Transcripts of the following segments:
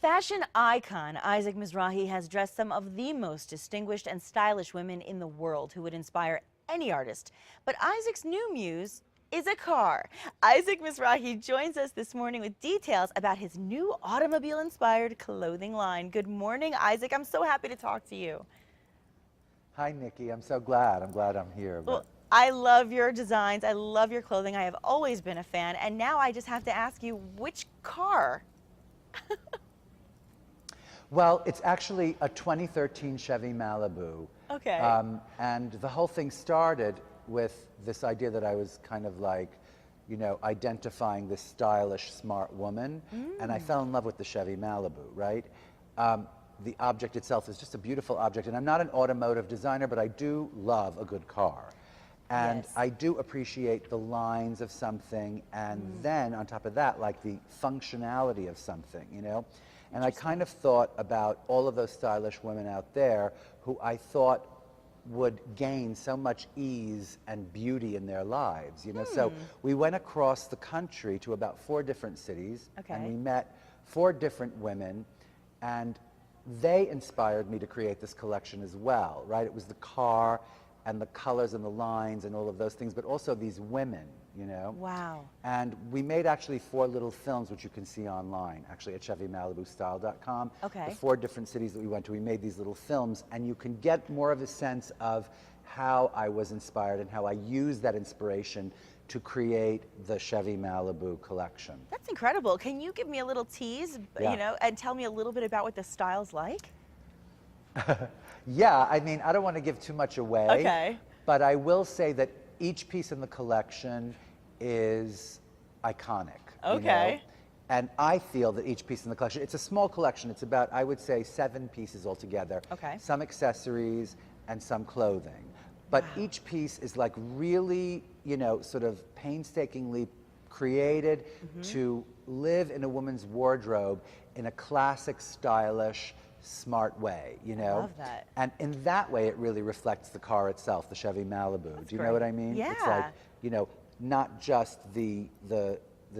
Fashion icon Isaac Mizrahi has dressed some of the most distinguished and stylish women in the world who would inspire any artist. But Isaac's new muse is a car. Isaac Mizrahi joins us this morning with details about his new automobile-inspired clothing line. Good morning, Isaac. I'm so happy to talk to you. Hi, Nikki. I'm so glad. I'm glad I'm here. Well, I love your designs. I love your clothing. I have always been a fan. And now I just have to ask you, which car? Well, it's actually a 2013 Chevy Malibu. Okay. And the whole thing started with this idea that I was kind of like, you know, identifying this stylish, smart woman. And I fell in love with the Chevy Malibu, right? The object itself is just a beautiful object. And I'm not an automotive designer, but I do love a good car. And Yes. I do appreciate the lines of something, and then on top of that, like the functionality of something, you know? And I kind of thought about all of those stylish women out there who I thought would gain so much ease and beauty in their lives, you know? So we went across the country to about 4 different cities, and we met 4 different women, and they inspired me to create this collection as well, right? It was the car and the colors and the lines and all of those things, but also these women, you know? Wow. And we made actually 4 little films, which you can see online, actually at ChevyMalibuStyle.com. Okay. The 4 different cities that we went to, we made these little films, and you can get more of a sense of how I was inspired and how I used that inspiration to create the Chevy Malibu collection. That's incredible. Can you give me a little tease, Yeah. you know, and tell me a little bit about what the style's like? Yeah, I mean, I don't want to give too much away. Okay. But I will say that each piece in the collection is iconic. You Okay. know? And I feel that each piece in the collection, it's a small collection. It's about, I would say, 7 pieces altogether. Okay. Some accessories and some clothing. But each piece is like really, you know, sort of painstakingly created to live in a woman's wardrobe in a classic, stylish, smart way, you know? love that. And in that way, it really reflects the car itself, the Chevy Malibu. Do you know what I mean? It's like, Yeah. you know, not just the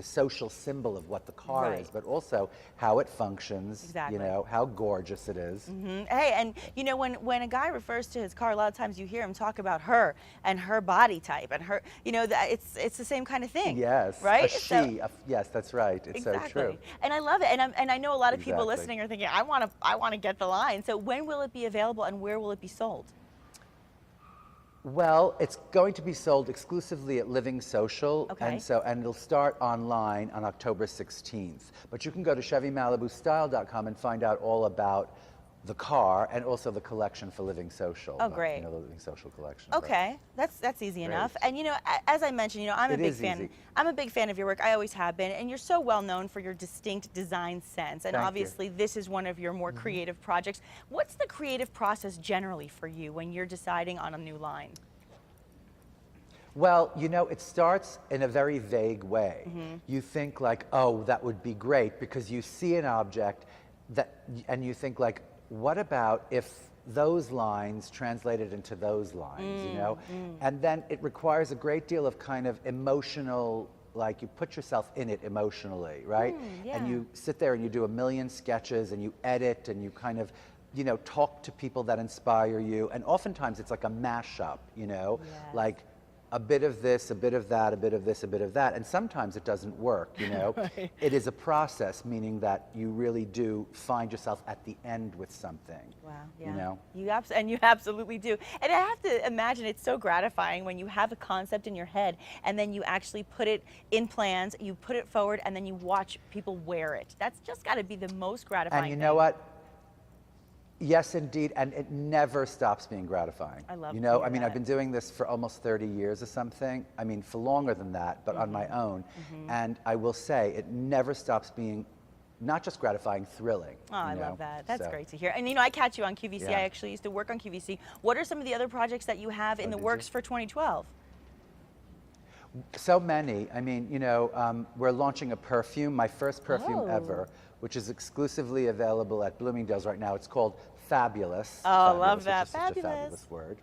social symbol of what the car Right. is, but also how it functions, Exactly. you know, how gorgeous it is. Hey, and you know, when a guy refers to his car, a lot of times you hear him talk about her and her body type and her, you know, that it's the same kind of thing. Yes, Right? a she, yes, that's right. It's so true. And I love it. And I know a lot of people Exactly. listening are thinking, I want to get the line. So when will it be available and where will it be sold? Well, it's going to be sold exclusively at Living Social, Okay. and it'll start online on October 16th. But you can go to ChevyMalibuStyle.com and find out all about the car and also the collection for Living Social. Oh, great. You know, the Living Social collection. but- Okay, that's easy Great. enough. And you know, as I mentioned, you know, I'm a It big is fan. easy. I'm a big fan of your work. I always have been, and you're so well known for your distinct design sense. And Thank you. obviously, this is one of your more creative projects. What's the creative process generally for you when you're deciding on a new line? Well, you know, it starts in a very vague way. You think like, oh, that would be great, because you see an object and you think like, what about if those lines translated into those lines, you know? And then it requires a great deal of kind of emotional, like you put yourself in it emotionally, right? yeah. And you sit there and you do a million sketches and you edit and you kind of, you know, talk to people that inspire you. And oftentimes it's like a mashup, you know? Yes. Like a bit of this, a bit of that, a bit of this, a bit of that. And sometimes it doesn't work, you know? Right. It is a process, meaning that you really do find yourself at the end with something. Wow, yeah. You know? And you absolutely do. And I have to imagine it's so gratifying when you have a concept in your head and then you actually put it in plans, you put it forward, and then you watch people wear it. That's just got to be the most gratifying And you thing. know what? Yes, indeed, and it never stops being gratifying. I love You to know, hear I mean, I've that. been doing this for almost 30 years or something. I mean, for longer than that, but on my own. And I will say, it never stops being not just gratifying, thrilling. Oh, I you love know? that. That's So, great to hear. And you know, I catch you on QVC. Yeah. I actually used to work on QVC. What are some of the other projects that you have in the did works you? for 2012? So many. I mean, you know, we're launching a perfume, my first perfume Oh. ever, which is exclusively available at Bloomingdale's right now. It's called fabulous. Oh, Fabulous, love which that. is such a Fabulous. fabulous word.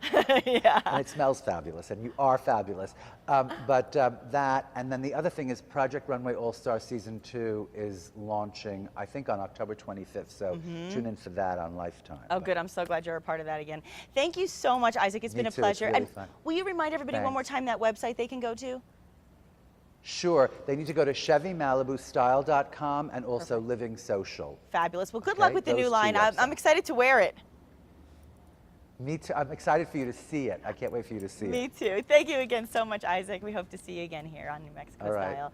Yeah. And it smells fabulous, and you are fabulous. That, and then the other thing is Project Runway All-Star Season 2 is launching, I think, on October 25th, so tune in for that on Lifetime. Oh, good. I'm so glad you're a part of that again. Thank you so much, Isaac. It's Me been a too. It's pleasure. really And fun. will you remind everybody one more Thanks. time that website they can go to? Sure, they need to go to ChevyMalibuStyle.com and also Living Social. Fabulous. Well, good Okay, luck with the those new two line. I'm websites. excited to wear it. Me too. I'm excited for you to see it. I can't wait for you to see it. Me too. Thank you again so much, Isaac. We hope to see you again here on New Mexico All right. Style.